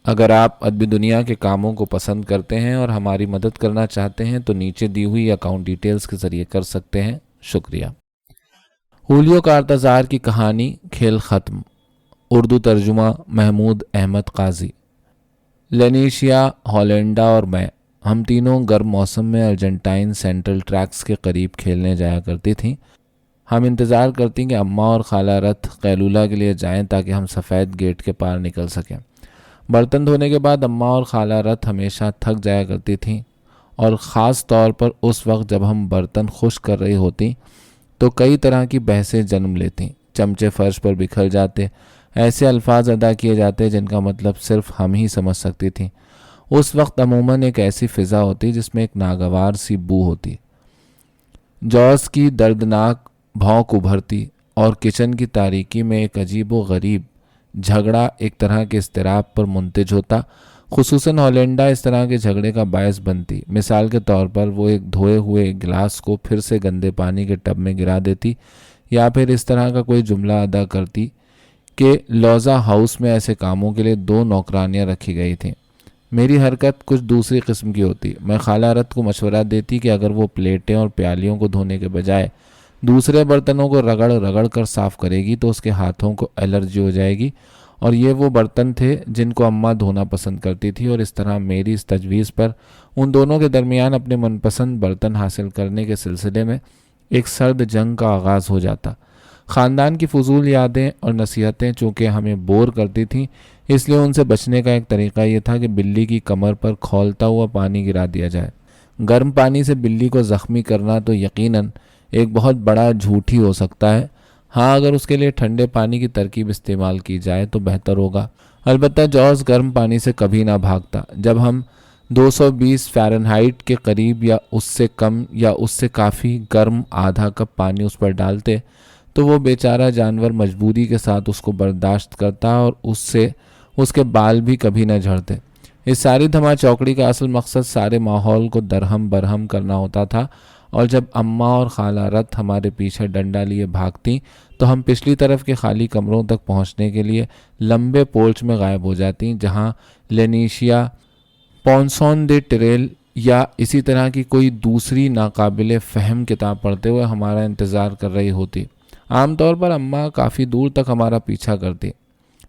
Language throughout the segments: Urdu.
اگر آپ ادبی دنیا کے کاموں کو پسند کرتے ہیں اور ہماری مدد کرنا چاہتے ہیں تو نیچے دی ہوئی اکاؤنٹ ڈیٹیلز کے ذریعے کر سکتے ہیں۔ شکریہ۔ ہولیو کارتازار کی کہانی کھیل ختم، اردو ترجمہ محمود احمد قاضی۔ لینیشیا، ہالینڈا اور میں، ہم تینوں گرم موسم میں ارجنٹائن سینٹرل ٹریکس کے قریب کھیلنے جایا کرتی تھیں۔ ہم انتظار کرتی کہ اماں اور خالہ رت قیلولہ کے لیے جائیں تاکہ ہم سفید گیٹ کے پار نکل سکیں۔ برتن دھونے کے بعد اماں اور خالہ رت ہمیشہ تھک جایا کرتی تھیں، اور خاص طور پر اس وقت جب ہم برتن خشک کر رہی ہوتی تو کئی طرح کی بحثیں جنم لیتیں۔ چمچے فرش پر بکھر جاتے، ایسے الفاظ ادا کیے جاتے جن کا مطلب صرف ہم ہی سمجھ سکتی تھیں۔ اس وقت عموماً ایک ایسی فضا ہوتی جس میں ایک ناگوار سی بو ہوتی، جوز کی دردناک بھونک ابھرتی، اور کچن کی تاریکی میں ایک عجیب و غریب جھگڑا ایک طرح کے اضطراب پر منتج ہوتا۔ خصوصاً ہالینڈا اس طرح کے جھگڑے کا باعث بنتی۔ مثال کے طور پر وہ ایک دھوئے ہوئے گلاس کو پھر سے گندے پانی کے ٹب میں گرا دیتی، یا پھر اس طرح کا کوئی جملہ ادا کرتی کہ لوزا ہاؤس میں ایسے کاموں کے لیے 2 نوکرانیاں رکھی گئی تھیں۔ میری حرکت کچھ دوسری قسم کی ہوتی۔ میں خالہ رت کو مشورہ دیتی کہ اگر وہ پلیٹیں اور پیالیوں کو دھونے کے بجائے دوسرے برتنوں کو رگڑ رگڑ کر صاف کرے گی تو اس کے ہاتھوں کو الرجی ہو جائے گی، اور یہ وہ برتن تھے جن کو اماں دھونا پسند کرتی تھی، اور اس طرح میری اس تجویز پر ان دونوں کے درمیان اپنے من پسند برتن حاصل کرنے کے سلسلے میں ایک سرد جنگ کا آغاز ہو جاتا۔ خاندان کی فضول یادیں اور نصیحتیں چونکہ ہمیں بور کرتی تھیں، اس لیے ان سے بچنے کا ایک طریقہ یہ تھا کہ بلی کی کمر پر کھولتا ہوا پانی گرا دیا جائے۔ گرم پانی سے بلی کو زخمی کرنا تو یقیناً ایک بہت بڑا جھوٹ ہی ہو سکتا ہے۔ ہاں، اگر اس کے لیے ٹھنڈے پانی کی ترکیب استعمال کی جائے تو بہتر ہوگا۔ البتہ جوز گرم پانی سے کبھی نہ بھاگتا۔ جب ہم 220 فارنہائٹ کے قریب یا اس سے کم یا اس سے کافی گرم آدھا کپ پانی اس پر ڈالتے تو وہ بیچارہ جانور مجبوری کے ساتھ اس کو برداشت کرتا، اور اس سے اس کے بال بھی کبھی نہ جھڑتے۔ اس ساری دھما چوکڑی کا اصل مقصد سارے ماحول کو درہم برہم کرنا ہوتا تھا، اور جب اماں اور خالہ رت ہمارے پیچھے ڈنڈا لیے بھاگتیں تو ہم پچھلی طرف کے خالی کمروں تک پہنچنے کے لیے لمبے پورچ میں غائب ہو جاتی، جہاں لینیشیا پونسون دے ٹریل یا اسی طرح کی کوئی دوسری ناقابل فہم کتاب پڑھتے ہوئے ہمارا انتظار کر رہی ہوتی۔ عام طور پر اماں کافی دور تک ہمارا پیچھا کرتی،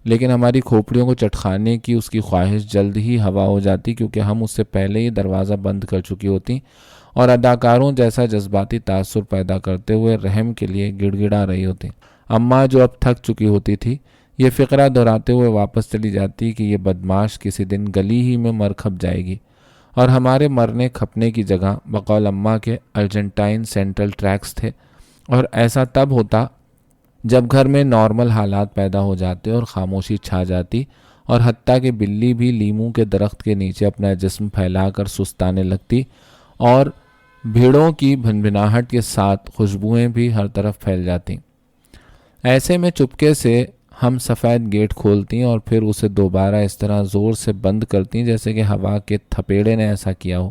لیکن ہماری کھوپڑیوں کو چٹکھانے کی اس کی خواہش جلد ہی ہوا ہو جاتی، کیونکہ ہم اس سے پہلے ہی دروازہ بند کر چکی ہوتی اور اداکاروں جیسا جذباتی تاثر پیدا کرتے ہوئے رحم کے لیے گڑ گڑا رہی ہوتی۔ اماں جو اب تھک چکی ہوتی تھی، یہ فقرہ دہراتے ہوئے واپس چلی جاتی کہ یہ بدماش کسی دن گلی ہی میں مر کھپ جائے گی، اور ہمارے مرنے کھپنے کی جگہ بقول اماں کے ارجنٹائن سینٹرل ٹریکس تھے۔ اور ایسا تب ہوتا جب گھر میں نارمل حالات پیدا ہو جاتے اور خاموشی چھا جاتی، اور حتیٰ کہ بلی بھی لیموں کے درخت کے نیچے اپنا جسم پھیلا کر سستانے لگتی، اور بھیڑوں کی بھنبھناہٹ کے ساتھ خوشبوئیں بھی ہر طرف پھیل جاتی۔ ایسے میں چپکے سے ہم سفید گیٹ کھولتی اور پھر اسے دوبارہ اس طرح زور سے بند کرتی جیسے کہ ہوا کے تھپیڑے نے ایسا کیا ہو،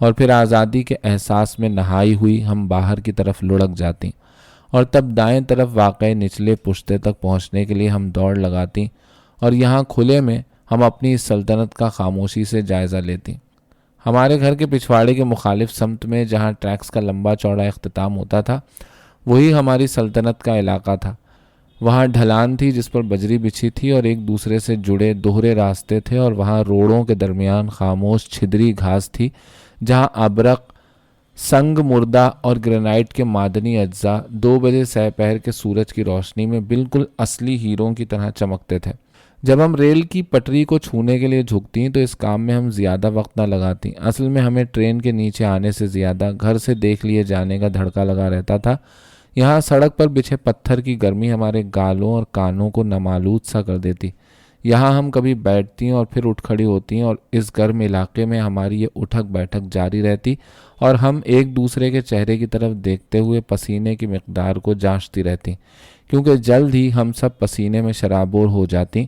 اور پھر آزادی کے احساس میں نہائی ہوئی ہم باہر کی طرف لڑک جاتی، اور تب دائیں طرف واقع نچلے پشتے تک پہنچنے کے لیے ہم دوڑ لگاتی، اور یہاں کھلے میں ہم اپنی اس سلطنت کا خاموشی سے جائزہ لیتی۔ ہمارے گھر کے پچھواڑے کے مخالف سمت میں جہاں ٹریکس کا لمبا چوڑا اختتام ہوتا تھا، وہی ہماری سلطنت کا علاقہ تھا۔ وہاں ڈھلان تھی جس پر بجری بچھی تھی اور ایک دوسرے سے جڑے دوہرے راستے تھے، اور وہاں روڑوں کے درمیان خاموش چھدری گھاس تھی جہاں ابرق، سنگ مردہ اور گرینائٹ کے معدنی اجزاء 2 بجے سہ پہر کے سورج کی روشنی میں بالکل اصلی ہیروں کی طرح چمکتے تھے۔ جب ہم ریل کی پٹری کو چھونے کے لیے جھکتیں تو اس کام میں ہم زیادہ وقت نہ لگاتیں۔ اصل میں ہمیں ٹرین کے نیچے آنے سے زیادہ گھر سے دیکھ لیے جانے کا دھڑکا لگا رہتا تھا۔ یہاں سڑک پر بچھے پتھر کی گرمی ہمارے گالوں اور کانوں کو نمالود سا کر دیتی۔ یہاں ہم کبھی بیٹھتی اور پھر اٹھ کھڑی ہوتی، اور اس گرم علاقے میں ہماری یہ اٹھک بیٹھک جاری رہتی، اور ہم ایک دوسرے کے چہرے کی طرف دیکھتے ہوئے پسینے کی مقدار کو جانچتی رہتی، کیونکہ جلد ہی ہم سب پسینے میں شرابور ہو جاتی،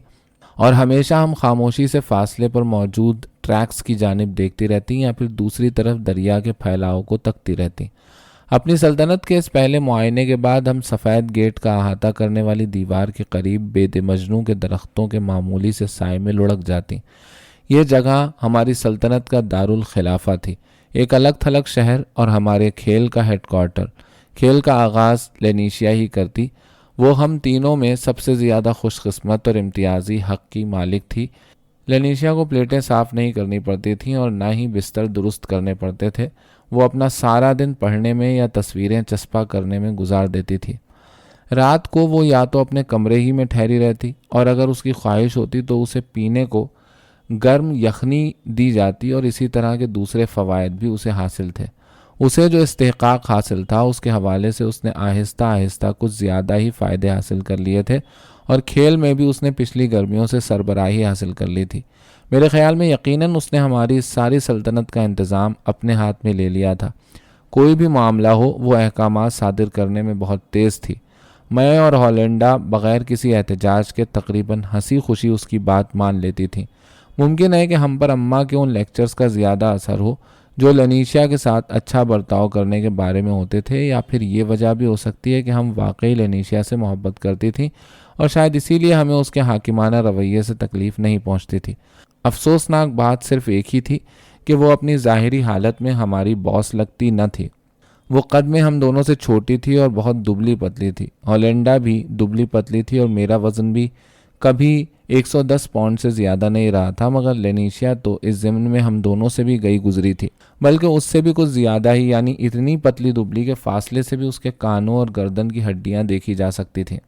اور ہمیشہ ہم خاموشی سے فاصلے پر موجود ٹریکس کی جانب دیکھتی رہتی یا پھر دوسری طرف دریا کے پھیلاؤ کو تکتی رہتی۔ اپنی سلطنت کے اس پہلے معائنے کے بعد ہم سفید گیٹ کا احاطہ کرنے والی دیوار کے قریب بید مجنوں کے درختوں کے معمولی سے سائے میں لڑک جاتی۔ یہ جگہ ہماری سلطنت کا دارالخلافہ تھی، ایک الگ تھلگ شہر، اور ہمارے کھیل کا ہیڈ کوارٹر۔ کھیل کا آغاز لینیشیا ہی کرتی۔ وہ ہم تینوں میں سب سے زیادہ خوش قسمت اور امتیازی حق کی مالک تھی۔ لینیشیا کو پلیٹیں صاف نہیں کرنی پڑتی تھیں اور نہ ہی بستر درست کرنے پڑتے تھے۔ وہ اپنا سارا دن پڑھنے میں یا تصویریں چسپاں کرنے میں گزار دیتی تھی۔ رات کو وہ یا تو اپنے کمرے ہی میں ٹھہری رہتی، اور اگر اس کی خواہش ہوتی تو اسے پینے کو گرم یخنی دی جاتی، اور اسی طرح کے دوسرے فوائد بھی اسے حاصل تھے۔ اسے جو استحقاق حاصل تھا اس کے حوالے سے اس نے آہستہ آہستہ کچھ زیادہ ہی فائدے حاصل کر لیے تھے، اور کھیل میں بھی اس نے پچھلی گرمیوں سے سربراہی حاصل کر لی تھی۔ میرے خیال میں یقیناً اس نے ہماری ساری سلطنت کا انتظام اپنے ہاتھ میں لے لیا تھا۔ کوئی بھی معاملہ ہو، وہ احکامات صادر کرنے میں بہت تیز تھی۔ میں اور ہالینڈا بغیر کسی احتجاج کے تقریباً ہنسی خوشی اس کی بات مان لیتی تھیں۔ ممکن ہے کہ ہم پر اماں کے ان لیکچرز کا زیادہ اثر ہو جو لینیشیا کے ساتھ اچھا برتاؤ کرنے کے بارے میں ہوتے تھے، یا پھر یہ وجہ بھی ہو سکتی ہے کہ ہم واقعی لینیشیا سے محبت کرتی تھیں، اور شاید اسی لیے ہمیں اس کے حاکمانہ رویے سے تکلیف نہیں پہنچتی تھی۔ افسوسناک بات صرف ایک ہی تھی کہ وہ اپنی ظاہری حالت میں ہماری باس لگتی نہ تھی۔ وہ قد میں ہم دونوں سے چھوٹی تھی اور بہت دبلی پتلی تھی۔ ہالینڈا بھی دبلی پتلی تھی اور میرا وزن بھی کبھی 110 پاؤنڈ سے زیادہ نہیں رہا تھا، مگر لینیشیا تو اس ضمن میں ہم دونوں سے بھی گئی گزری تھی، بلکہ اس سے بھی کچھ زیادہ ہی، یعنی اتنی پتلی دبلی کے فاصلے سے بھی اس کے کانوں اور گردن کی ہڈیاں دیکھی جا سکتی تھیں۔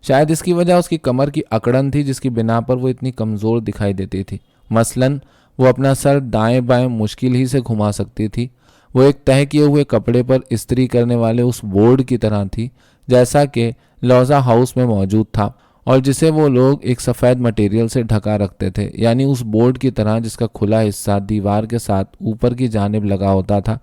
شاید اس کی وجہ اس کی کمر کی اکڑن تھی، جس کی بنا پر وہ اتنی کمزور دکھائی دیتی تھی۔ مثلاً وہ اپنا سر دائیں بائیں مشکل ہی سے گھما سکتی تھی۔ وہ ایک تہہ کیے ہوئے کپڑے پر استری کرنے والے اس بورڈ کی طرح تھی جیسا کہ لوزا ہاؤس میں موجود تھا، اور جسے وہ لوگ ایک سفید مٹیریل سے ڈھکا رکھتے تھے، یعنی اس بورڈ کی طرح جس کا کھلا حصہ دیوار کے ساتھ اوپر کی جانب لگا ہوتا تھا۔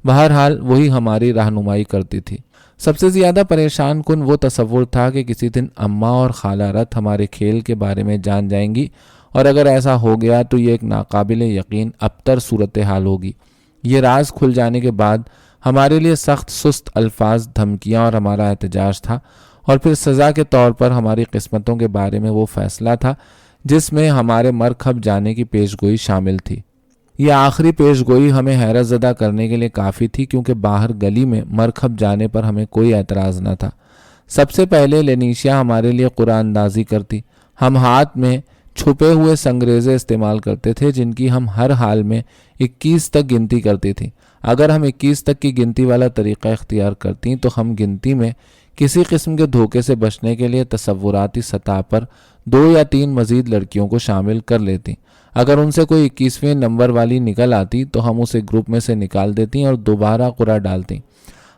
بہرحال وہی ہماری رہنمائی کرتی تھی۔ سب سے زیادہ پریشان کن وہ تصور تھا کہ کسی دن اماں اور خالہ رت ہمارے کھیل کے بارے میں جان جائیں گی، اور اگر ایسا ہو گیا تو یہ ایک ناقابل یقین ابتر صورتحال ہوگی۔ یہ راز کھل جانے کے بعد ہمارے لیے سخت سست الفاظ، دھمکیاں اور ہمارا احتجاج تھا، اور پھر سزا کے طور پر ہماری قسمتوں کے بارے میں وہ فیصلہ تھا جس میں ہمارے مر کھپ جانے کی پیشگوئی شامل تھی۔ یہ آخری پیشگوئی ہمیں حیرت زدہ کرنے کے لیے کافی تھی، کیونکہ باہر گلی میں مر کھپ جانے پر ہمیں کوئی اعتراض نہ تھا۔ سب سے پہلے لینیشیا ہمارے لیے قرآن اندازی کرتی۔ ہم ہاتھ میں چھپے ہوئے سنگریزے استعمال کرتے تھے جن کی ہم ہر حال میں 21 تک گنتی کرتی تھی۔ اگر ہم 21 تک کی گنتی والا طریقہ اختیار کرتی تو ہم گنتی میں کسی قسم کے دھوکے سے بچنے کے لیے تصوراتی سطح پر 2 یا 3 مزید لڑکیوں کو شامل کر لیتی۔ اگر ان سے کوئی 21ویں نمبر والی نکل آتی تو ہم اسے گروپ میں سے نکال دیتی اور دوبارہ قرعہ ڈالتی،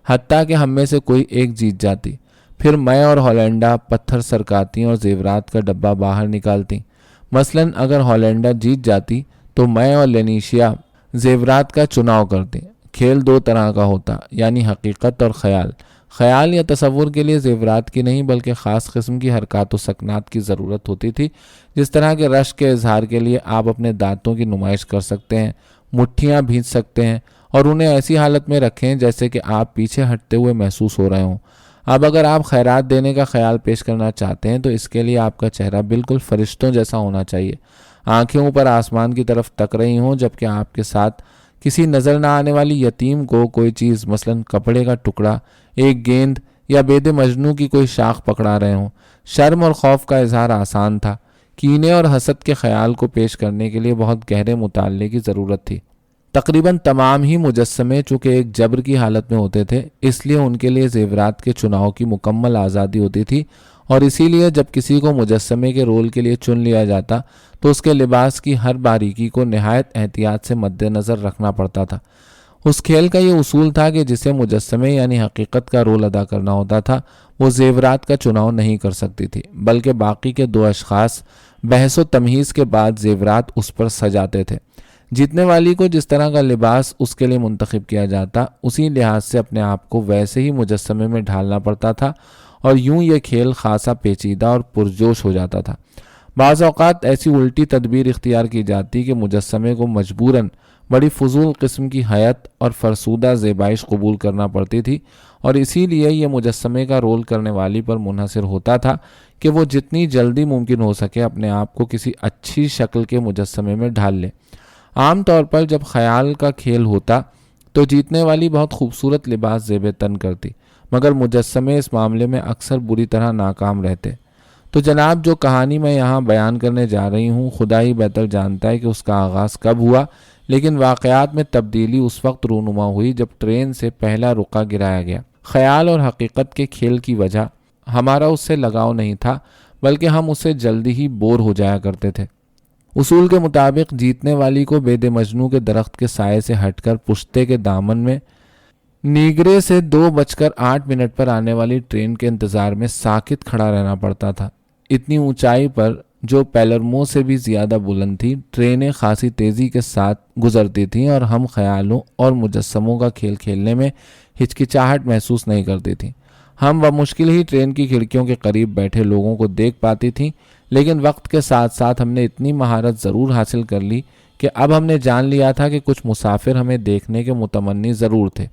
حتیٰ کہ ہم میں سے کوئی ایک جیت جاتی۔ پھر میں اور ہالینڈا پتھر سرکاتی اور زیورات کا ڈبہ باہر نکالتی۔ مثلاً اگر ہالینڈا جیت جاتی تو میں اور لینیشیا زیورات کا چناؤ کرتے۔ کھیل 2 طرح کا ہوتا، یعنی حقیقت اور خیال۔ خیال یا تصور کے لیے زیورات کی نہیں بلکہ خاص قسم کی حرکات و سکنات کی ضرورت ہوتی تھی، جس طرح کے رشک کے اظہار کے لیے آپ اپنے دانتوں کی نمائش کر سکتے ہیں، مٹھیاں بھینچ سکتے ہیں اور انہیں ایسی حالت میں رکھیں جیسے کہ آپ پیچھے ہٹتے ہوئے محسوس ہو رہے ہوں۔ اب اگر آپ خیرات دینے کا خیال پیش کرنا چاہتے ہیں تو اس کے لیے آپ کا چہرہ بالکل فرشتوں جیسا ہونا چاہیے، آنکھیں اوپر آسمان کی طرف تک رہی ہوں، جبکہ آپ کے ساتھ کسی نظر نہ آنے والی یتیم کو کوئی چیز، مثلاً کپڑے کا ٹکڑا، ایک گیند یا بید مجنوں کی کوئی شاخ پکڑا رہے ہوں۔ شرم اور خوف کا اظہار آسان تھا۔ کینے اور حسد کے خیال کو پیش کرنے کے لیے بہت گہرے مطالعے کی ضرورت تھی۔ تقریباً تمام ہی مجسمے چونکہ ایک جبر کی حالت میں ہوتے تھے، اس لیے ان کے لیے زیورات کے چناؤ کی مکمل آزادی ہوتی تھی، اور اسی لیے جب کسی کو مجسمے کے رول کے لیے چن لیا جاتا تو اس کے لباس کی ہر باریکی کو نہایت احتیاط سے مد نظر رکھنا پڑتا تھا۔ اس کھیل کا یہ اصول تھا کہ جسے مجسمے یعنی حقیقت کا رول ادا کرنا ہوتا تھا وہ زیورات کا چناؤ نہیں کر سکتی تھی، بلکہ باقی کے 2 اشخاص بحث و تمہیز کے بعد زیورات اس پر سجاتے تھے۔ جیتنے والی کو جس طرح کا لباس اس کے لیے منتخب کیا جاتا، اسی لحاظ سے اپنے آپ کو ویسے ہی مجسمے میں ڈھالنا پڑتا تھا، اور یوں یہ کھیل خاصا پیچیدہ اور پرجوش ہو جاتا تھا۔ بعض اوقات ایسی الٹی تدبیر اختیار کی جاتی کہ مجسمے کو مجبوراً بڑی فضول قسم کی حیت اور فرسودہ زیبائش قبول کرنا پڑتی تھی، اور اسی لیے یہ مجسمے کا رول کرنے والی پر منحصر ہوتا تھا کہ وہ جتنی جلدی ممکن ہو سکے اپنے آپ کو کسی اچھی شکل کے مجسمے میں ڈھال لے۔ عام طور پر جب خیال کا کھیل ہوتا تو جیتنے والی بہت خوبصورت لباس زیب تن کرتی، مگر مجسمے اس معاملے میں اکثر بری طرح ناکام رہتے۔ تو جناب، جو کہانی میں یہاں بیان کرنے جا رہی ہوں، خدا ہی بہتر جانتا ہے کہ اس کا آغاز کب ہوا، لیکن واقعات میں تبدیلی اس وقت رونما ہوئی جب ٹرین سے پہلا رکا گرایا گیا۔ خیال اور حقیقت کے کھیل کی وجہ ہمارا اس سے لگاؤ نہیں تھا، بلکہ ہم اس سے جلدی ہی بور ہو جایا کرتے تھے۔ اصول کے مطابق جیتنے والی کو بید مجنوں کے درخت کے سائے سے ہٹ کر پشتے کے دامن میں نیگرے سے 2:08 پر آنے والی ٹرین کے انتظار میں ساکت کھڑا رہنا پڑتا تھا۔ اتنی اونچائی پر، جو پیلرمو سے بھی زیادہ بلند تھی، ٹرینیں خاصی تیزی کے ساتھ گزرتی تھیں اور ہم خیالوں اور مجسموں کا کھیل کھیلنے میں ہچکچاہٹ محسوس نہیں کرتی تھیں۔ ہم بمشکل ہی ٹرین کی کھڑکیوں کے قریب بیٹھے لوگوں کو دیکھ پاتی تھیں، لیکن وقت کے ساتھ ساتھ ہم نے اتنی مہارت ضرور حاصل کر لی کہ اب ہم نے جان لیا تھا کہ کچھ مسافر ہمیں دیکھنے کے متمنی ضرور تھے۔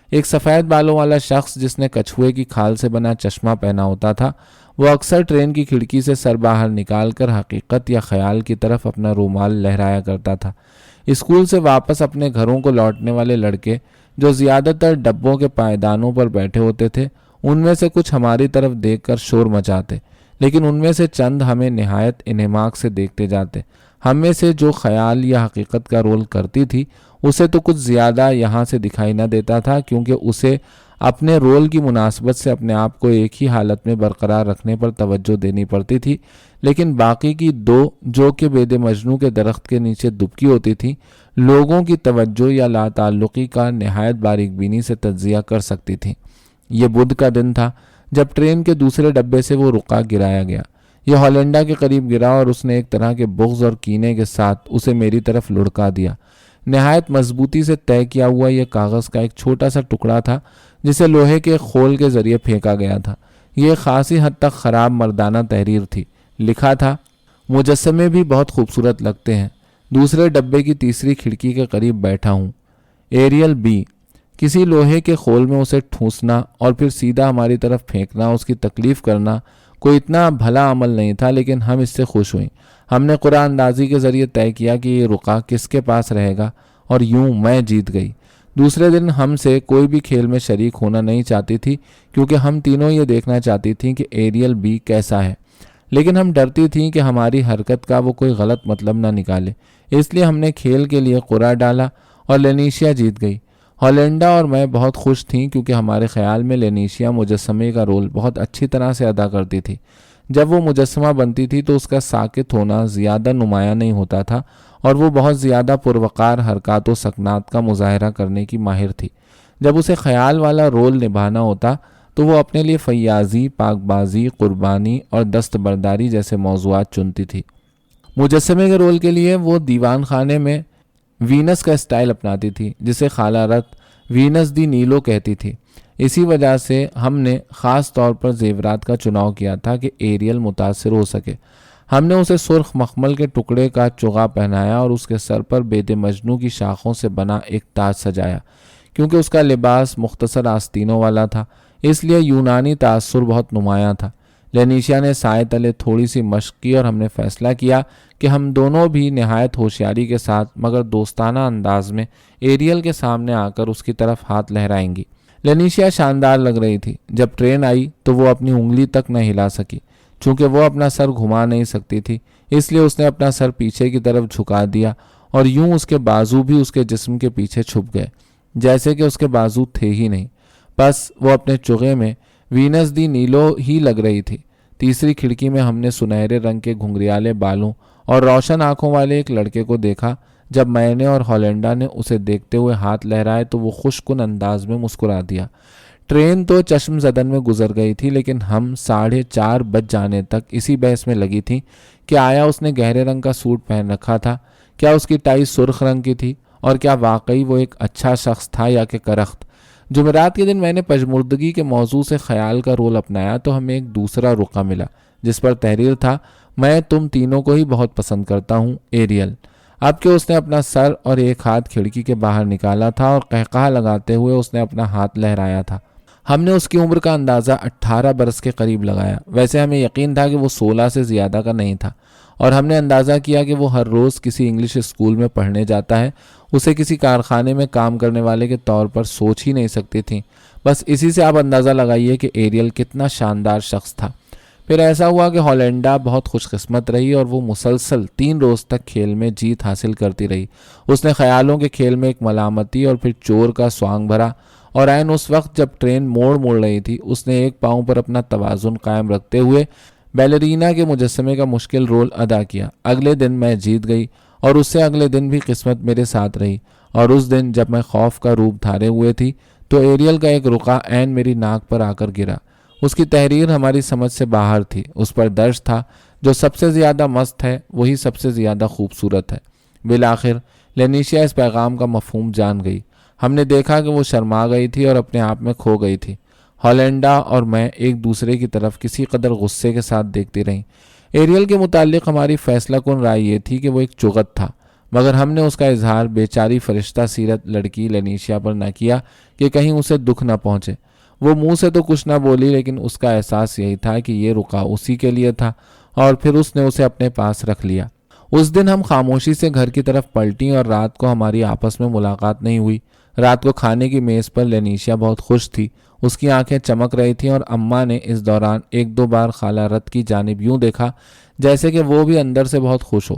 ایک سفید بالوں والا شخص جس نے کچھوے کی کھال سے بنا چشمہ پہنا ہوتا تھا، وہ اکثر ٹرین کی کھڑکی سے سر باہر نکال کر حقیقت یا خیال کی طرف اپنا رومال لہرایا کرتا تھا۔ اسکول سے واپس اپنے گھروں کو لوٹنے والے لڑکے جو زیادہ تر ڈبوں کے پائیدانوں پر بیٹھے ہوتے تھے، ان میں سے کچھ ہماری طرف دیکھ کر شور مچاتے، لیکن ان میں سے چند ہمیں نہایت انہماک سے دیکھتے جاتے۔ ہم میں سے جو خیال یا حقیقت کا رول کرتی تھی، اسے تو کچھ زیادہ یہاں سے دکھائی نہ دیتا تھا، کیونکہ اسے اپنے رول کی مناسبت سے اپنے آپ کو ایک ہی حالت میں برقرار رکھنے پر توجہ دینی پڑتی تھی، لیکن باقی کی دو، جو کہ بید مجنوں کے درخت کے نیچے دبکی ہوتی تھیں، لوگوں کی توجہ یا لا تعلقی کا نہایت باریک بینی سے تجزیہ کر سکتی تھیں۔ یہ بدھ کا دن تھا جب ٹرین کے دوسرے ڈبے سے وہ رکا گرایا گیا۔ یہ ہالینڈا کے قریب گرا اور اس نے ایک طرح کے بغض اور کینے کے ساتھ اسے میری طرف لڑکا دیا۔ نہایت مضبوطی سے طے کیا ہوا یہ کاغذ کا ایک چھوٹا سا ٹکڑا تھا جسے لوہے کے خول کے ذریعے پھینکا گیا تھا۔ یہ خاصی حد تک خراب مردانہ تحریر تھی۔ لکھا تھا، مجسمے بھی بہت خوبصورت لگتے ہیں، دوسرے ڈبے کی تیسری کھڑکی کے قریب بیٹھا ہوں، ایریل بی۔ کسی لوہے کے خول میں اسے ٹھونسنا اور پھر سیدھا ہماری طرف پھینکنا، اس کی تکلیف کرنا کوئی اتنا بھلا عمل نہیں تھا، لیکن ہم اس سے خوش ہوئیں۔ ہم نے قرآن اندازی کے ذریعے طے کیا کہ یہ رکا کس کے پاس رہے گا، اور یوں میں جیت گئی۔ دوسرے دن ہم سے کوئی بھی کھیل میں شریک ہونا نہیں چاہتی تھی، کیونکہ ہم تینوں یہ دیکھنا چاہتی تھیں کہ ایریل بی کیسا ہے، لیکن ہم ڈرتی تھیں کہ ہماری حرکت کا وہ کوئی غلط مطلب نہ نکالے، اس لیے ہم نے کھیل کے لیے قرعہ ڈالا اور لینیشیا جیت گئی۔ ہالینڈا اور میں بہت خوش تھیں، کیونکہ ہمارے خیال میں لینیشیا مجسمے کا رول بہت اچھی طرح سے ادا کرتی تھی۔ جب وہ مجسمہ بنتی تھی تو اس کا ساکت ہونا زیادہ نمایاں نہیں ہوتا تھا، اور وہ بہت زیادہ پروقار حرکات و سکنات کا مظاہرہ کرنے کی ماہر تھی۔ جب اسے خیال والا رول نبھانا ہوتا تو وہ اپنے لیے فیاضی، پاک بازی، قربانی اور دستبرداری جیسے موضوعات چنتی تھی۔ مجسمے کے رول کے لیے وہ دیوان خانے میں وینس کا اسٹائل اپناتی تھی، جسے خالہ رت وینس دی نیلو کہتی تھی۔ اسی وجہ سے ہم نے خاص طور پر زیورات کا چناؤ کیا تھا کہ ایریل متاثر ہو سکے۔ ہم نے اسے سرخ مخمل کے ٹکڑے کا چغا پہنایا اور اس کے سر پر بید مجنوں کی شاخوں سے بنا ایک تاج سجایا۔ کیونکہ اس کا لباس مختصر آستینوں والا تھا، اس لیے یونانی تاثر بہت نمایاں تھا۔ لینیشیا نے سائے تلے تھوڑی سی مشق کی اور ہم نے فیصلہ کیا کہ ہم دونوں بھی نہایت ہوشیاری کے ساتھ مگر دوستانہ انداز میں ایریل کے سامنے آ کر اس کی طرف ہاتھ لہرائیں گی۔ لینیشیا شاندار لگ رہی تھی۔ جب ٹرین آئی تو وہ اپنی انگلی تک نہ ہلا سکی، چونکہ وہ اپنا سر گھما نہیں سکتی تھی، اس لیے اس نے اپنا سر پیچھے کی طرف جھکا دیا اور یوں اس کے بازو بھی اس کے جسم کے پیچھے چھپ گئے، جیسے کہ اس کے بازو تھے ہی نہیں۔ بس وہ اپنے چغے میں وینس دی نیلو ہی لگ رہی تھی۔ تیسری کھڑکی میں ہم نے سنہرے رنگ کے گھنگریالے بالوں اور روشن آنکھوں والے ایک لڑکے کو دیکھا۔ جب میں نے اور ہالینڈا نے اسے دیکھتے ہوئے ہاتھ لہرائے تو وہ خوش کن انداز میں مسکرا دیا۔ ٹرین تو چشم زدن میں گزر گئی تھی، لیکن ہم 4:30 بج جانے تک اسی بحث میں لگی تھیں کہ آیا اس نے گہرے رنگ کا سوٹ پہن رکھا تھا، کیا اس کی ٹائی سرخ رنگ کی تھی، اور کیا واقعی وہ ایک اچھا شخص تھا یا کہ کرخت۔ جمعرات کے دن میں نے پژمردگی کے موضوع سے خیال کا رول اپنایا تو ہمیں ایک دوسرا رقعہ ملا جس پر تحریر تھا، میں تم تینوں کو ہی بہت پسند کرتا ہوں، ایریل۔ اب کہ اس نے اپنا سر اور ایک ہاتھ کھڑکی کے باہر نکالا تھا اور قہقہا لگاتے ہوئے اس نے اپنا ہاتھ لہرایا تھا۔ ہم نے اس کی عمر کا اندازہ 18 برس کے قریب لگایا۔ ویسے ہمیں یقین تھا کہ وہ 16 سے زیادہ کا نہیں تھا، اور ہم نے اندازہ کیا کہ وہ ہر روز کسی انگلش اسکول میں پڑھنے جاتا ہے۔ اسے کسی کارخانے میں کام کرنے والے کے طور پر سوچ ہی نہیں سکتی تھیں۔ بس اسی سے آپ اندازہ لگائیے کہ ایریل کتنا شاندار شخص تھا۔ پھر ایسا ہوا کہ ہالینڈا بہت خوش قسمت رہی اور وہ مسلسل 3 روز تک کھیل میں جیت حاصل کرتی رہی۔ اس نے خیالوں کے کھیل میں ایک ملامتی اور پھر چور کا سوانگ بھرا، اور عین اس وقت جب ٹرین موڑ رہی تھی اس نے ایک پاؤں پر اپنا توازن قائم رکھتے ہوئے بیلرینا کے مجسمے کا مشکل رول ادا کیا۔ اگلے دن میں جیت گئی، اور اس سے اگلے دن بھی قسمت میرے ساتھ رہی، اور اس دن جب میں خوف کا روپ دھارے ہوئے تھی تو ایریل کا ایک رقعہ عین میری ناک پر آ کر گرا۔ اس کی تحریر ہماری سمجھ سے باہر تھی۔ اس پر درج تھا، جو سب سے زیادہ مست ہے وہی سب سے زیادہ خوبصورت ہے۔ بالآخر لینیشیا اس پیغام کا مفہوم جان گئی۔ ہم نے دیکھا کہ وہ شرما گئی تھی اور اپنے آپ میں کھو گئی تھی۔ ہالینڈا اور میں ایک دوسرے کی طرف کسی قدر غصے کے ساتھ دیکھتی رہیں۔ ایریل کے متعلق ہماری فیصلہ کن رائے یہ تھی کہ وہ ایک چغت تھا، مگر ہم نے اس کا اظہار بیچاری فرشتہ سیرت لڑکی لینیشیا پر نہ کیا کہ کہیں اسے دکھ نہ پہنچے۔ وہ منہ سے تو کچھ نہ بولی، لیکن اس کا احساس یہی تھا کہ یہ رقعہ اسی کے لیے تھا، اور پھر اس نے اسے اپنے پاس رکھ لیا۔ اس دن ہم خاموشی سے گھر کی طرف پلٹیں اور رات کو ہماری آپس میں ملاقات نہیں ہوئی۔ رات کو کھانے کی میز پر لینیشیا بہت خوش تھی۔ اس کی آنکھیں چمک رہی تھیں، اور اماں نے اس دوران 1-2 بار خالہ رت کی جانب یوں دیکھا جیسے کہ وہ بھی اندر سے بہت خوش ہو۔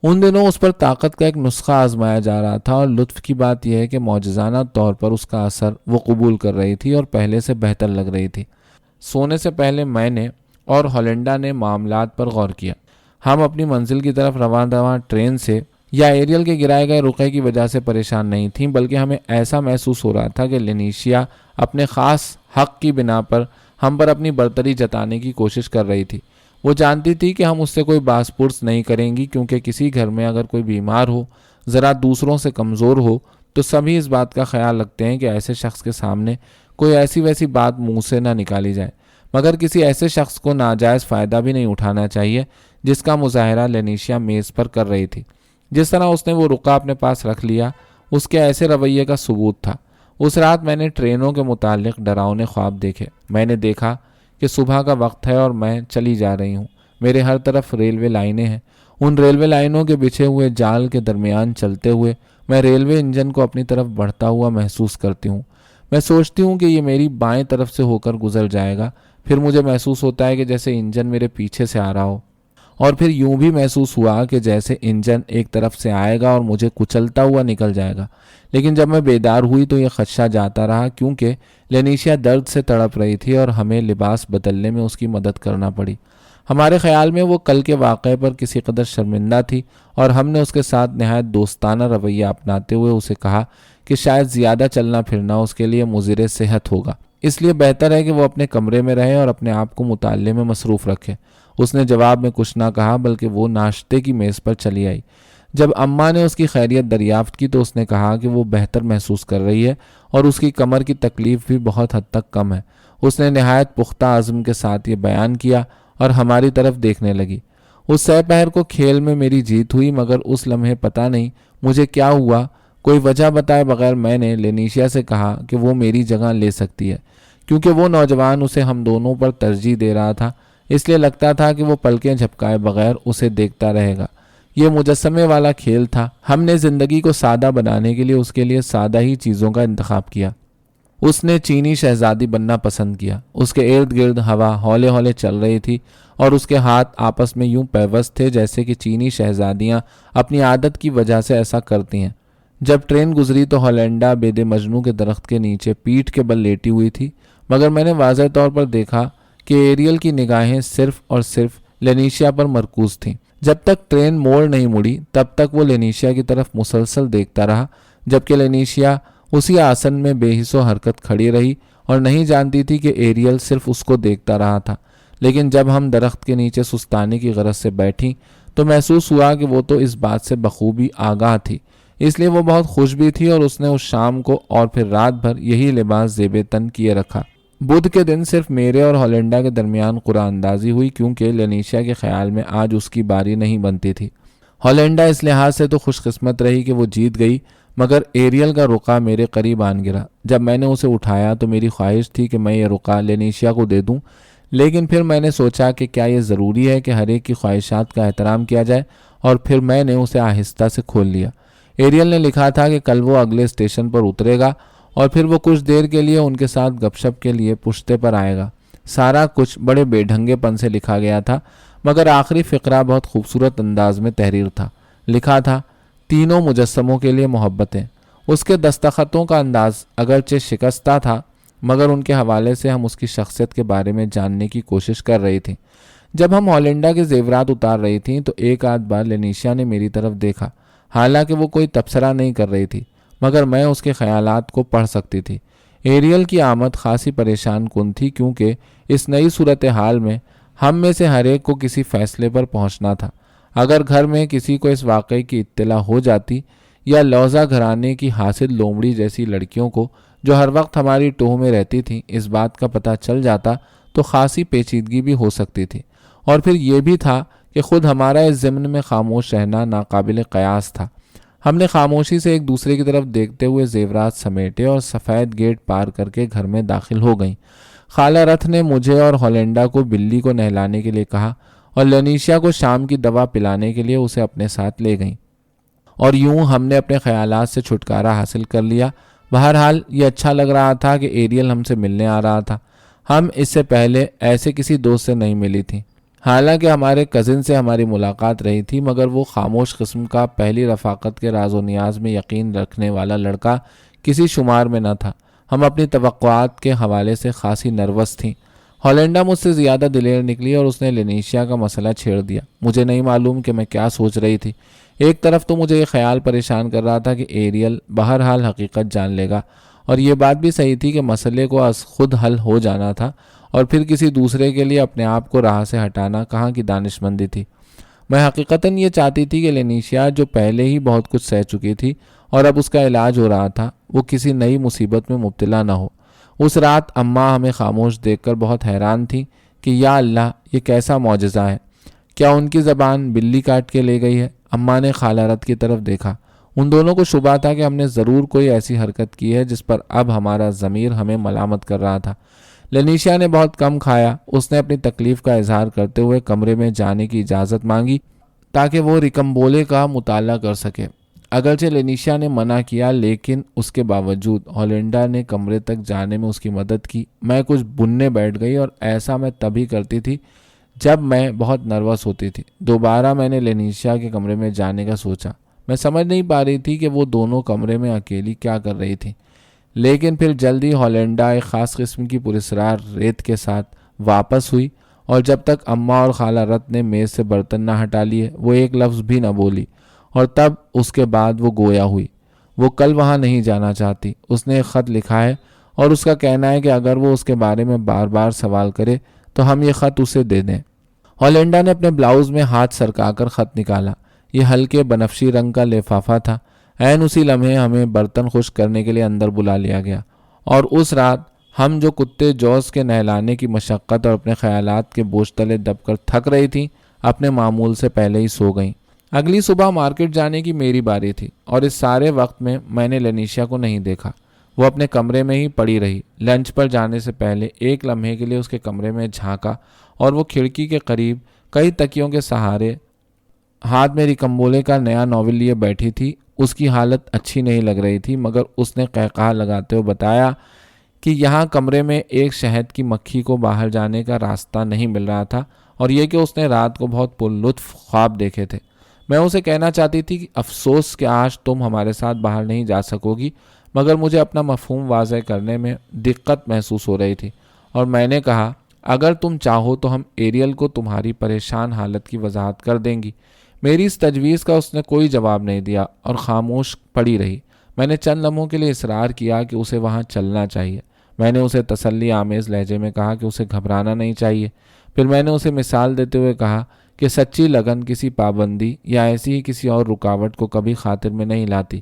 ان دنوں اس پر طاقت کا ایک نسخہ آزمایا جا رہا تھا، اور لطف کی بات یہ ہے کہ معجزانہ طور پر اس کا اثر وہ قبول کر رہی تھی اور پہلے سے بہتر لگ رہی تھی۔ سونے سے پہلے میں نے اور ہالینڈا نے معاملات پر غور کیا۔ ہم اپنی منزل کی طرف رواں ٹرین سے یا ایریل کے گرائے گئے رقعے کی وجہ سے پریشان نہیں تھیں، بلکہ ہمیں ایسا محسوس ہو رہا تھا کہ لینیشیا اپنے خاص حق کی بنا پر ہم پر اپنی برتری جتانے کی کوشش کر رہی تھی۔ وہ جانتی تھی کہ ہم اس سے کوئی باس پرس نہیں کریں گی، کیونکہ کسی گھر میں اگر کوئی بیمار ہو، ذرا دوسروں سے کمزور ہو، تو سبھی اس بات کا خیال رکھتے ہیں کہ ایسے شخص کے سامنے کوئی ایسی ویسی بات منہ سے نہ نکالی جائے، مگر کسی ایسے شخص کو ناجائز فائدہ بھی نہیں اٹھانا چاہیے جس کا مظاہرہ لینیشیا میز پر کر رہی تھی۔ جس طرح اس نے وہ رقعہ اپنے پاس رکھ لیا، اس کے ایسے رویے کا ثبوت تھا۔ اس رات میں نے ٹرینوں کے متعلق ڈراؤنے خواب دیکھے۔ میں نے دیکھا کہ صبح کا وقت ہے اور میں چلی جا رہی ہوں۔ میرے ہر طرف ریلوے لائنیں ہیں۔ ان ریلوے لائنوں کے بچھے ہوئے جال کے درمیان چلتے ہوئے میں ریلوے انجن کو اپنی طرف بڑھتا ہوا محسوس کرتی ہوں۔ میں سوچتی ہوں کہ یہ میری بائیں طرف سے ہو کر گزر جائے گا، پھر مجھے محسوس ہوتا ہے کہ جیسے انجن میرے پیچھے سے آ رہا ہو، اور پھر یوں بھی محسوس ہوا کہ جیسے انجن ایک طرف سے آئے گا اور مجھے کچلتا ہوا نکل جائے گا۔ لیکن جب میں بیدار ہوئی تو یہ خدشہ جاتا رہا، کیونکہ لینیشیا درد سے تڑپ رہی تھی اور ہمیں لباس بدلنے میں اس کی مدد کرنا پڑی۔ ہمارے خیال میں وہ کل کے واقعے پر کسی قدر شرمندہ تھی، اور ہم نے اس کے ساتھ نہایت دوستانہ رویہ اپناتے ہوئے اسے کہا کہ شاید زیادہ چلنا پھرنا اس کے لیے مضر صحت ہوگا، اس لیے بہتر ہے کہ وہ اپنے کمرے میں رہے اور اپنے آپ کو مطالعے میں مصروف رکھے۔ اس نے جواب میں کچھ نہ کہا، بلکہ وہ ناشتے کی میز پر چلی آئی۔ جب اماں نے اس کی خیریت دریافت کی تو اس نے کہا کہ وہ بہتر محسوس کر رہی ہے اور اس کی کمر کی تکلیف بھی بہت حد تک کم ہے۔ اس نے نہایت پختہ عزم کے ساتھ یہ بیان کیا اور ہماری طرف دیکھنے لگی۔ اس سہ پہر کو کھیل میں میری جیت ہوئی، مگر اس لمحے پتہ نہیں مجھے کیا ہوا، کوئی وجہ بتائے بغیر میں نے لینیشیا سے کہا کہ وہ میری جگہ لے سکتی ہے، کیونکہ وہ نوجوان اسے ہم دونوں پر ترجیح دے رہا تھا، اس لیے لگتا تھا کہ وہ پلکیں جھپکائے بغیر اسے دیکھتا رہے گا۔ یہ مجسمے والا کھیل تھا۔ ہم نے زندگی کو سادہ بنانے کے لیے اس کے لیے سادہ ہی چیزوں کا انتخاب کیا۔ اس نے چینی شہزادی بننا پسند کیا۔ اس کے ارد گرد ہوا ہولے ہولے چل رہی تھی اور اس کے ہاتھ آپس میں یوں پیوست تھے جیسے کہ چینی شہزادیاں اپنی عادت کی وجہ سے ایسا کرتی ہیں۔ جب ٹرین گزری تو ہالینڈا بید مجنو کے درخت کے نیچے پیٹھ کے بل لیٹی ہوئی تھی، مگر میں نے واضح طور پر دیکھا کہ ایریل کی نگاہیں صرف اور صرف لینیشیا پر مرکوز تھیں۔ جب تک ٹرین موڑ نہیں مڑی تب تک وہ لینیشیا کی طرف مسلسل دیکھتا رہا، جبکہ لینیشیا اسی آسن میں بے حس و حرکت کھڑی رہی اور نہیں جانتی تھی کہ ایریل صرف اس کو دیکھتا رہا تھا۔ لیکن جب ہم درخت کے نیچے سستانے کی غرض سے بیٹھیں تو محسوس ہوا کہ وہ تو اس بات سے بخوبی آگاہ تھی، اس لیے وہ بہت خوش بھی تھی، اور اس نے اس شام کو اور پھر رات بھر یہی لباس زیب تن کیے رکھا۔ بدھ کے دن صرف میرے اور ہالینڈا کے درمیان قرآن اندازی ہوئی، کیونکہ لینیشیا کے خیال میں آج اس کی باری نہیں بنتی تھی۔ ہالینڈا اس لحاظ سے تو خوش قسمت رہی کہ وہ جیت گئی، مگر ایریل کا رقعہ میرے قریب آن گرا۔ جب میں نے اسے اٹھایا تو میری خواہش تھی کہ میں یہ رقعہ لینیشیا کو دے دوں، لیکن پھر میں نے سوچا کہ کیا یہ ضروری ہے کہ ہر ایک کی خواہشات کا احترام کیا جائے، اور پھر میں نے اسے آہستہ سے کھول لیا۔ ایریل نے لکھا تھا کہ کل وہ اگلے اسٹیشن پر اترے گا اور پھر وہ کچھ دیر کے لیے ان کے ساتھ گپ شپ کے لیے پشتے پر آئے گا۔ سارا کچھ بڑے بے ڈھنگے پن سے لکھا گیا تھا، مگر آخری فقرہ بہت خوبصورت انداز میں تحریر تھا۔ لکھا تھا، تینوں مجسموں کے لیے محبتیں۔ اس کے دستخطوں کا انداز اگرچہ شکستہ تھا، مگر ان کے حوالے سے ہم اس کی شخصیت کے بارے میں جاننے کی کوشش کر رہی تھیں۔ جب ہم ہالینڈا کے زیورات اتار رہی تھیں تو ایک آدھ بار لینیشیا نے میری طرف دیکھا، حالانکہ وہ کوئی تبصرہ نہیں کر رہی تھی، مگر میں اس کے خیالات کو پڑھ سکتی تھی۔ ایریل کی آمد خاصی پریشان کن تھی، کیونکہ اس نئی صورتحال میں ہم میں سے ہر ایک کو کسی فیصلے پر پہنچنا تھا۔ اگر گھر میں کسی کو اس واقعے کی اطلاع ہو جاتی، یا لوزہ گھرانے کی حاسد لومڑی جیسی لڑکیوں کو جو ہر وقت ہماری ٹوہ میں رہتی تھیں اس بات کا پتہ چل جاتا، تو خاصی پیچیدگی بھی ہو سکتی تھی۔ اور پھر یہ بھی تھا کہ خود ہمارا اس ضمن میں خاموش رہنا ناقابل قیاس تھا۔ ہم نے خاموشی سے ایک دوسرے کی طرف دیکھتے ہوئے زیورات سمیٹے اور سفید گیٹ پار کر کے گھر میں داخل ہو گئیں۔ خالہ رتھ نے مجھے اور ہالینڈا کو بلی کو نہلانے کے لیے کہا، اور لینیشیا کو شام کی دوا پلانے کے لیے اسے اپنے ساتھ لے گئیں، اور یوں ہم نے اپنے خیالات سے چھٹکارا حاصل کر لیا۔ بہرحال یہ اچھا لگ رہا تھا کہ ایریل ہم سے ملنے آ رہا تھا۔ ہم اس سے پہلے ایسے کسی دوست سے نہیں ملی تھی۔ حالانکہ ہمارے کزن سے ہماری ملاقات رہی تھی، مگر وہ خاموش قسم کا پہلی رفاقت کے راز و نیاز میں یقین رکھنے والا لڑکا کسی شمار میں نہ تھا۔ ہم اپنی توقعات کے حوالے سے خاصی نروس تھیں۔ ہالینڈا مجھ سے زیادہ دلیر نکلی اور اس نے لینیشیا کا مسئلہ چھیڑ دیا۔ مجھے نہیں معلوم کہ میں کیا سوچ رہی تھی۔ ایک طرف تو مجھے یہ خیال پریشان کر رہا تھا کہ ایریل بہرحال حقیقت جان لے گا، اور یہ بات بھی صحیح تھی کہ مسئلے کو از خود حل ہو جانا تھا، اور پھر کسی دوسرے کے لیے اپنے آپ کو راہ سے ہٹانا کہاں کی دانشمندی تھی۔ میں حقیقتاً یہ چاہتی تھی کہ لینیشیا، جو پہلے ہی بہت کچھ سہ چکی تھی اور اب اس کا علاج ہو رہا تھا، وہ کسی نئی مصیبت میں مبتلا نہ ہو۔ اس رات اماں ہمیں خاموش دیکھ کر بہت حیران تھی کہ یا اللہ، یہ کیسا معجزہ ہے! کیا ان کی زبان بلی کاٹ کے لے گئی ہے؟ اماں نے خالہ رت کی طرف دیکھا۔ ان دونوں کو شبہ تھا کہ ہم نے ضرور کوئی ایسی حرکت کی ہے جس پر اب ہمارا ضمیر ہمیں ملامت کر رہا تھا۔ لینیشیا نے بہت کم کھایا۔ اس نے اپنی تکلیف کا اظہار کرتے ہوئے کمرے میں جانے کی اجازت مانگی تاکہ وہ رکمبولے کا مطالعہ کر سکے۔ اگرچہ لینیشیا نے منع کیا، لیکن اس کے باوجود ہالینڈا نے کمرے تک جانے میں اس کی مدد کی۔ میں کچھ بننے بیٹھ گئی، اور ایسا میں تبھی کرتی تھی جب میں بہت نروس ہوتی تھی۔ دوبارہ میں نے لینیشیا کے کمرے میں جانے کا سوچا۔ میں سمجھ نہیں پا رہی تھی کہ وہ دونوں کمرے میں اکیلی کیا کر رہی تھی، لیکن پھر جلدی ہالینڈا ایک خاص قسم کی پراسرار ریت کے ساتھ واپس ہوئی، اور جب تک اماں اور خالہ رت نے میز سے برتن نہ ہٹا لیے وہ ایک لفظ بھی نہ بولی، اور تب اس کے بعد وہ گویا ہوئی۔ وہ کل وہاں نہیں جانا چاہتی۔ اس نے ایک خط لکھا ہے، اور اس کا کہنا ہے کہ اگر وہ اس کے بارے میں بار بار سوال کرے تو ہم یہ خط اسے دے دیں۔ ہالینڈا نے اپنے بلاؤز میں ہاتھ سرکا کر خط نکالا۔ یہ ہلکے بنفشی رنگ کا لفافہ تھا۔ عین اسی لمحے ہمیں برتن خشک کرنے کے لیے اندر بلا لیا گیا، اور اس رات ہم جو کتے جوز کے نہلانے کی مشقت اور اپنے خیالات کے بوجھ تلے دب کر تھک رہی تھیں، اپنے معمول سے پہلے ہی سو گئیں۔ اگلی صبح مارکیٹ جانے کی میری باری تھی، اور اس سارے وقت میں نے لینیشیا کو نہیں دیکھا۔ وہ اپنے کمرے میں ہی پڑی رہی۔ لنچ پر جانے سے پہلے ایک لمحے کے لیے اس کے کمرے میں جھانکا، اور وہ کھڑکی کے قریب کئی تکیوں کے سہارے ہاتھ میں رکمبولے کا نیا ناول لیے بیٹھی تھی۔ اس کی حالت اچھی نہیں لگ رہی تھی، مگر اس نے قہقہا لگاتے ہوئے بتایا کہ یہاں کمرے میں ایک شہد کی مکھی کو باہر جانے کا راستہ نہیں مل رہا تھا، اور یہ کہ اس نے رات کو بہت پرلطف خواب دیکھے تھے۔ میں اسے کہنا چاہتی تھی کہ افسوس کہ آج تم ہمارے ساتھ باہر نہیں جا سکو گی، مگر مجھے اپنا مفہوم واضح کرنے میں دقت محسوس ہو رہی تھی، اور میں نے کہا اگر تم چاہو تو ہم ایریل کو تمہاری پریشان حالت کی وضاحت کر دیں گی۔ میری اس تجویز کا اس نے کوئی جواب نہیں دیا اور خاموش پڑی رہی۔ میں نے چند لمحوں کے لیے اصرار کیا کہ اسے وہاں چلنا چاہیے۔ میں نے اسے تسلی آمیز لہجے میں کہا کہ اسے گھبرانا نہیں چاہیے۔ پھر میں نے اسے مثال دیتے ہوئے کہا کہ سچی لگن کسی پابندی یا ایسی ہی کسی اور رکاوٹ کو کبھی خاطر میں نہیں لاتی،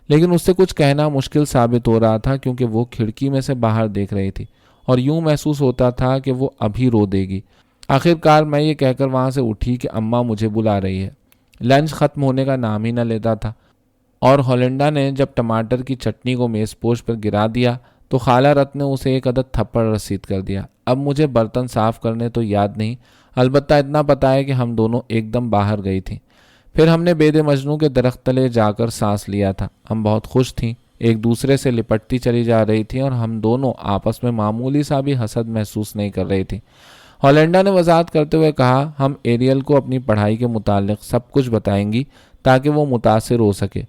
لیکن اس سے کچھ کہنا مشکل ثابت ہو رہا تھا کیونکہ وہ کھڑکی میں سے باہر دیکھ رہی تھی اور یوں محسوس ہوتا تھا کہ وہ ابھی رو دے گی۔ آخر کار میں یہ کہہ کر وہاں سے اٹھی کہ اماں مجھے بلا رہی ہے۔ لنچ ختم ہونے کا نام ہی نہ لیتا تھا، اور ہولنڈا نے جب ٹماٹر کی چٹنی کو میز پوش پر گرا دیا تو خالہ رت نے اسے ایک عدد تھپڑ رسید کر دیا۔ اب مجھے برتن صاف کرنے تو یاد نہیں، البتہ اتنا پتہ ہے کہ ہم دونوں ایک دم باہر گئی تھیں۔ پھر ہم نے بید مجنوں کے درخت تلے جا کر سانس لیا تھا۔ ہم بہت خوش تھیں، ایک دوسرے سے لپٹتی چلی جا رہی تھیں اور ہم دونوں آپس میں معمولی سا بھی حسد محسوس نہیں کر رہی تھیں۔ ہالینڈا نے وضاحت کرتے ہوئے کہا، ہم ایریل کو اپنی پڑھائی کے متعلق سب کچھ بتائیں گی تاکہ وہ متاثر ہو سکے،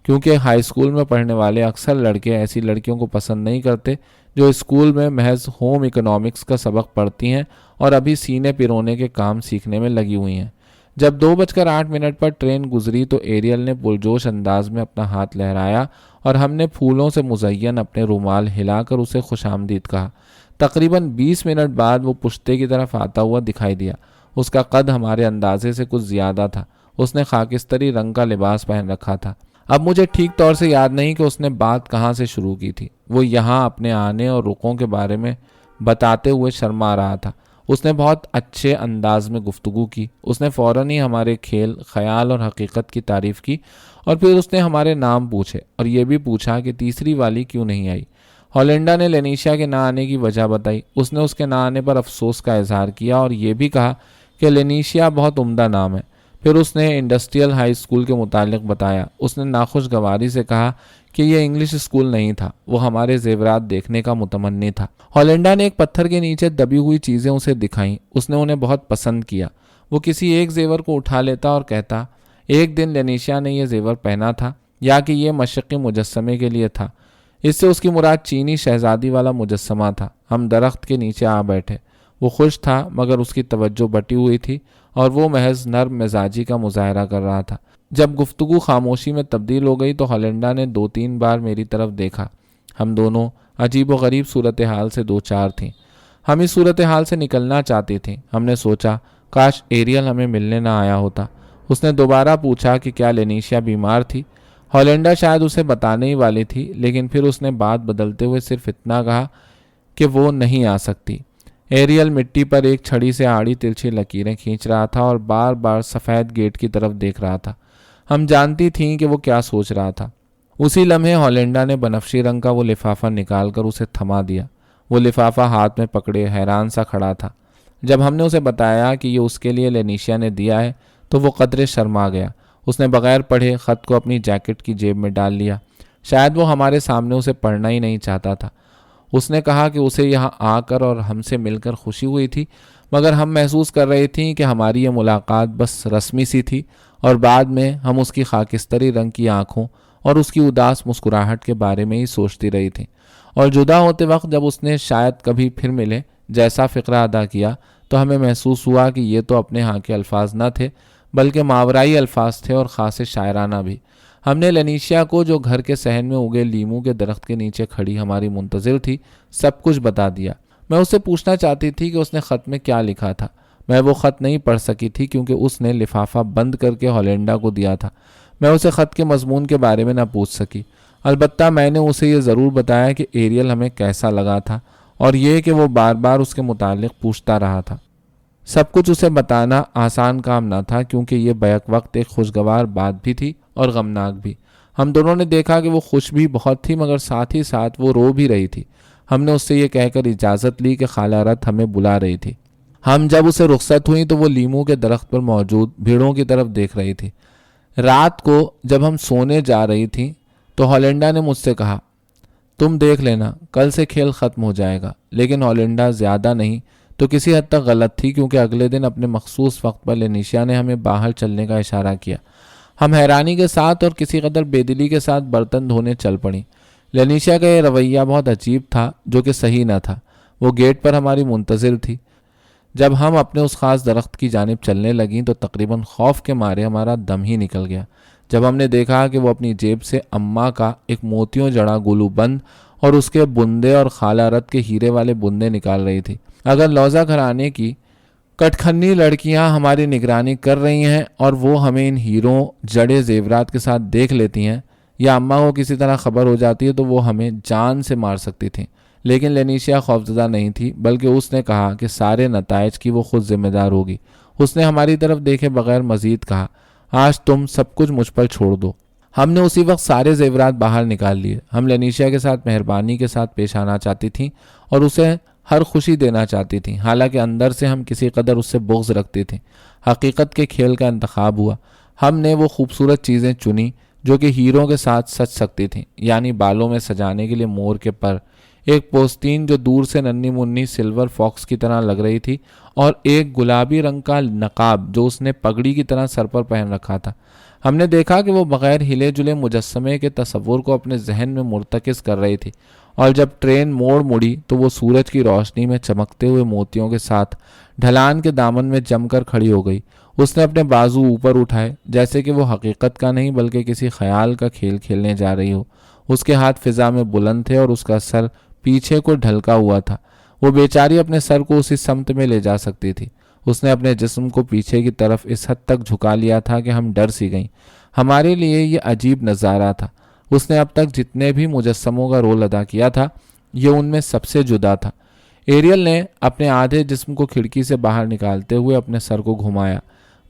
کیونکہ ہائی اسکول میں پڑھنے والے اکثر لڑکے ایسی لڑکیوں کو پسند نہیں کرتے جو اسکول میں محض ہوم اکنامکس کا سبق پڑھتی ہیں اور ابھی سینے پرونے کے کام سیکھنے میں لگی ہوئی ہیں۔ جب 2:08 پر ٹرین گزری تو ایریل نے پرجوش انداز میں اپنا ہاتھ لہرایا اور ہم نے پھولوں سے مزین اپنے رومال ہلا کر اسے خوش آمدید کہا۔ تقریباً 20 منٹ بعد وہ پشتے کی طرف آتا ہوا دکھائی دیا۔ اس کا قد ہمارے اندازے سے کچھ زیادہ تھا۔ اس نے خاکستری رنگ کا لباس پہن رکھا تھا۔ اب مجھے ٹھیک طور سے یاد نہیں کہ اس نے بات کہاں سے شروع کی تھی۔ وہ یہاں اپنے آنے اور رکوں کے بارے میں بتاتے ہوئے شرما رہا تھا۔ اس نے بہت اچھے انداز میں گفتگو کی۔ اس نے فوراً ہی ہمارے کھیل، خیال اور حقیقت کی تعریف کی، اور پھر اس نے ہمارے نام پوچھے اور یہ بھی پوچھا کہ تیسری والی کیوں نہیں آئی۔ ہالینڈا نے لینیشیا کے نہ آنے کی وجہ بتائی۔ اس نے اس کے نہ آنے پر افسوس کا اظہار کیا اور یہ بھی کہا کہ لینیشیا بہت عمدہ نام ہے۔ پھر اس نے انڈسٹریل ہائی اسکول کے متعلق بتایا۔ اس نے ناخوشگواری سے کہا کہ یہ انگلش اسکول نہیں تھا، وہ ہمارے زیورات دیکھنے کا متمنی تھا۔ ہالینڈا نے ایک پتھر کے نیچے دبی ہوئی چیزیں اسے دکھائیں۔ اس نے انہیں بہت پسند کیا۔ وہ کسی ایک زیور کو اٹھا لیتا اور کہتا، ایک دن لینیشیا نے یہ زیور پہنا تھا، یا کہ یہ مشرقی مجسمے کے لیے تھا۔ اس سے اس کی مراد چینی شہزادی والا مجسمہ تھا۔ ہم درخت کے نیچے آ بیٹھے۔ وہ خوش تھا مگر اس کی توجہ بٹی ہوئی تھی اور وہ محض نرم مزاجی کا مظاہرہ کر رہا تھا۔ جب گفتگو خاموشی میں تبدیل ہو گئی تو ہالینڈا نے 2-3 بار میری طرف دیکھا۔ ہم دونوں عجیب و غریب صورتحال سے دوچار تھیں۔ ہم اس صورتحال سے نکلنا چاہتی تھیں۔ ہم نے سوچا کاش ایریل ہمیں ملنے نہ آیا ہوتا۔ اس نے دوبارہ پوچھا کہ کیا لینیشیا بیمار تھی۔ ہالینڈا شاید اسے بتانے ہی والی تھی، لیکن پھر اس نے بات بدلتے ہوئے صرف اتنا کہا کہ وہ نہیں آ سکتی۔ ایریل مٹی پر ایک چھڑی سے آڑی تلچھی لکیریں کھینچ رہا تھا اور بار بار سفید گیٹ کی طرف دیکھ رہا تھا۔ ہم جانتی تھیں کہ وہ کیا سوچ رہا تھا۔ اسی لمحے ہالینڈا نے بنفشی رنگ کا وہ لفافہ نکال کر اسے تھما دیا۔ وہ لفافہ ہاتھ میں پکڑے حیران سا کھڑا تھا۔ جب ہم نے اسے بتایا کہ یہ اس کے لیے لینیشیا نے دیا ہے تو وہ قدرے شرما گیا۔ اس نے بغیر پڑھے خط کو اپنی جیکٹ کی جیب میں ڈال لیا۔ شاید وہ ہمارے سامنے اسے پڑھنا ہی نہیں چاہتا تھا۔ اس نے کہا کہ اسے یہاں آ کر اور ہم سے مل کر خوشی ہوئی تھی، مگر ہم محسوس کر رہی تھیں کہ ہماری یہ ملاقات بس رسمی سی تھی، اور بعد میں ہم اس کی خاکستری رنگ کی آنکھوں اور اس کی اداس مسکراہٹ کے بارے میں ہی سوچتی رہی تھیں۔ اور جدا ہوتے وقت جب اس نے شاید کبھی پھر ملے جیسا فقرہ ادا کیا تو ہمیں محسوس ہوا کہ یہ تو اپنے ہاں کے الفاظ نہ تھے بلکہ ماورائی الفاظ تھے، اور خاص شاعرانہ بھی۔ ہم نے لینیشیا کو، جو گھر کے صحن میں اگے لیموں کے درخت کے نیچے کھڑی ہماری منتظر تھی، سب کچھ بتا دیا۔ میں اس سے پوچھنا چاہتی تھی کہ اس نے خط میں کیا لکھا تھا۔ میں وہ خط نہیں پڑھ سکی تھی کیونکہ اس نے لفافہ بند کر کے ہالینڈا کو دیا تھا۔ میں اسے خط کے مضمون کے بارے میں نہ پوچھ سکی۔ البتہ میں نے اسے یہ ضرور بتایا کہ ایریل ہمیں کیسا لگا تھا، اور یہ کہ وہ بار بار اس کے متعلق پوچھتا رہا تھا۔ سب کچھ اسے بتانا آسان کام نہ تھا کیونکہ یہ بیک وقت ایک خوشگوار بات بھی تھی اور غمناک بھی۔ ہم دونوں نے دیکھا کہ وہ خوش بھی بہت تھی مگر ساتھ ہی ساتھ وہ رو بھی رہی تھی۔ ہم نے اس سے یہ کہہ کر اجازت لی کہ خالہ رت ہمیں بلا رہی تھی۔ ہم جب اسے رخصت ہوئیں تو وہ لیموں کے درخت پر موجود بھیڑوں کی طرف دیکھ رہی تھی۔ رات کو جب ہم سونے جا رہی تھیں تو ہالینڈا نے مجھ سے کہا، تم دیکھ لینا، کل سے کھیل ختم ہو جائے گا۔ لیکن ہالینڈا زیادہ نہیں تو کسی حد تک غلط تھی کیونکہ اگلے دن اپنے مخصوص وقت پر لینیشیا نے ہمیں باہر چلنے کا اشارہ کیا۔ ہم حیرانی کے ساتھ اور کسی قدر بے دلی کے ساتھ برتن دھونے چل پڑیں۔ لینیشیا کا یہ رویہ بہت عجیب تھا جو کہ صحیح نہ تھا۔ وہ گیٹ پر ہماری منتظر تھی۔ جب ہم اپنے اس خاص درخت کی جانب چلنے لگیں تو تقریباً خوف کے مارے ہمارا دم ہی نکل گیا جب ہم نے دیکھا کہ وہ اپنی جیب سے اماں کا ایک موتیوں جڑا گولو بند اور اس کے بندے اور خالہ رت کے ہیرے والے بندے نکال رہی تھی۔ اگر لوزہ گھرانے کی کٹکھنی لڑکیاں ہماری نگرانی کر رہی ہیں اور وہ ہمیں ان ہیروں جڑے زیورات کے ساتھ دیکھ لیتی ہیں یا اماں کو کسی طرح خبر ہو جاتی ہے تو وہ ہمیں جان سے مار سکتی تھیں۔ لیکن لینیشیا خوفزدہ نہیں تھی بلکہ اس نے کہا کہ سارے نتائج کی وہ خود ذمہ دار ہوگی۔ اس نے ہماری طرف دیکھے بغیر مزید کہا، آج تم سب کچھ مجھ پر چھوڑ دو۔ ہم نے اسی وقت سارے زیورات باہر نکال لیے۔ ہم لینیشیا کے ساتھ مہربانی کے ساتھ پیش آنا چاہتی تھیں اور اسے ہر خوشی دینا چاہتی تھیں، حالانکہ اندر سے ہم کسی قدر اس سے بغض رکھتی تھیں۔ حقیقت کے کھیل کا انتخاب ہوا۔ ہم نے وہ خوبصورت چیزیں چنی جو کہ ہیروں کے ساتھ سج سکتی تھیں، یعنی بالوں میں سجانے کے لیے مور کے پر، ایک پوستین جو دور سے ننھی منھی سلور فاکس کی طرح لگ رہی تھی، اور ایک گلابی رنگ کا نقاب جو اس نے پگڑی کی طرح سر پر پہن رکھا تھا۔ ہم نے دیکھا کہ وہ بغیر ہلے جلے مجسمے کے تصور کو اپنے ذہن میں مرتکز کر رہی تھی، اور جب ٹرین موڑ مڑی تو وہ سورج کی روشنی میں چمکتے ہوئے موتیوں کے ساتھ ڈھلان کے دامن میں جم کر کھڑی ہو گئی۔ اس نے اپنے بازو اوپر اٹھائے جیسے کہ وہ حقیقت کا نہیں بلکہ کسی خیال کا کھیل کھیلنے جا رہی ہو۔ اس کے ہاتھ فضا میں بلند تھے اور اس کا سر پیچھے کو ڈھلکا ہوا تھا۔ وہ بیچاری اپنے سر کو اسی سمت میں لے جا سکتی تھی۔ اس نے اپنے جسم کو پیچھے کی طرف اس حد تک جھکا لیا تھا کہ ہم ڈر سی گئیں۔ ہمارے لیے یہ عجیب نظارہ تھا۔ اس نے اب تک جتنے بھی مجسموں کا رول ادا کیا تھا، یہ ان میں سب سے جدا تھا۔ ایریل نے اپنے آدھے جسم کو کھڑکی سے باہر نکالتے ہوئے اپنے سر کو گھمایا۔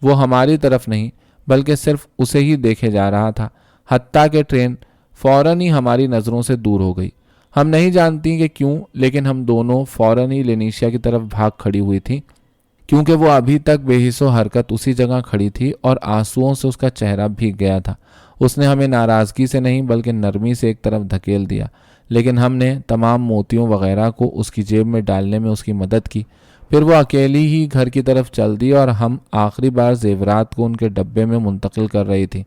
وہ ہماری طرف نہیں بلکہ صرف اسے ہی دیکھے جا رہا تھا، حتیٰ کہ ٹرین فوراً ہی ہماری نظروں سے دور ہو گئی۔ ہم نہیں جانتی کہ کیوں، لیکن ہم دونوں فوراً ہی لینیشیا کی طرف بھاگ کھڑی ہوئی تھی، کیونکہ وہ ابھی تک بے حس و حرکت اسی جگہ کھڑی تھی اور آنسوؤں سے اس کا چہرہ بھیگ گیا تھا۔ اس نے ہمیں ناراضگی سے نہیں بلکہ نرمی سے ایک طرف دھکیل دیا، لیکن ہم نے تمام موتیوں وغیرہ کو اس کی جیب میں ڈالنے میں اس کی مدد کی۔ پھر وہ اکیلی ہی گھر کی طرف چل دی اور ہم آخری بار زیورات کو ان کے ڈبے میں منتقل کر رہی تھی۔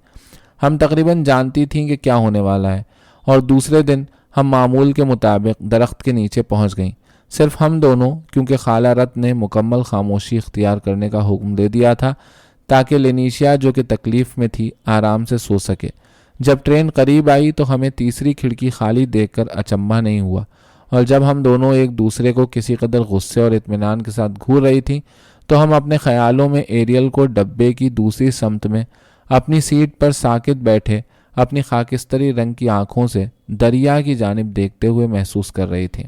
ہم تقریباً جانتی تھیں کہ کیا ہونے والا ہے، اور دوسرے دن ہم معمول کے مطابق درخت کے نیچے پہنچ گئیں، صرف ہم دونوں، کیونکہ خالہ رت نے مکمل خاموشی اختیار کرنے کا حکم دے دیا تھا تاکہ لینیشیا جو کہ تکلیف میں تھی آرام سے سو سکے۔ جب ٹرین قریب آئی تو ہمیں تیسری کھڑکی خالی دیکھ کر اچنبھا نہیں ہوا، اور جب ہم دونوں ایک دوسرے کو کسی قدر غصے اور اطمینان کے ساتھ گھور رہی تھیں تو ہم اپنے خیالوں میں ایریل کو ڈبے کی دوسری سمت میں اپنی سیٹ پر ساکت بیٹھے اپنی خاکستری رنگ کی آنکھوں سے دریا کی جانب دیکھتے ہوئے محسوس کر رہی تھیں۔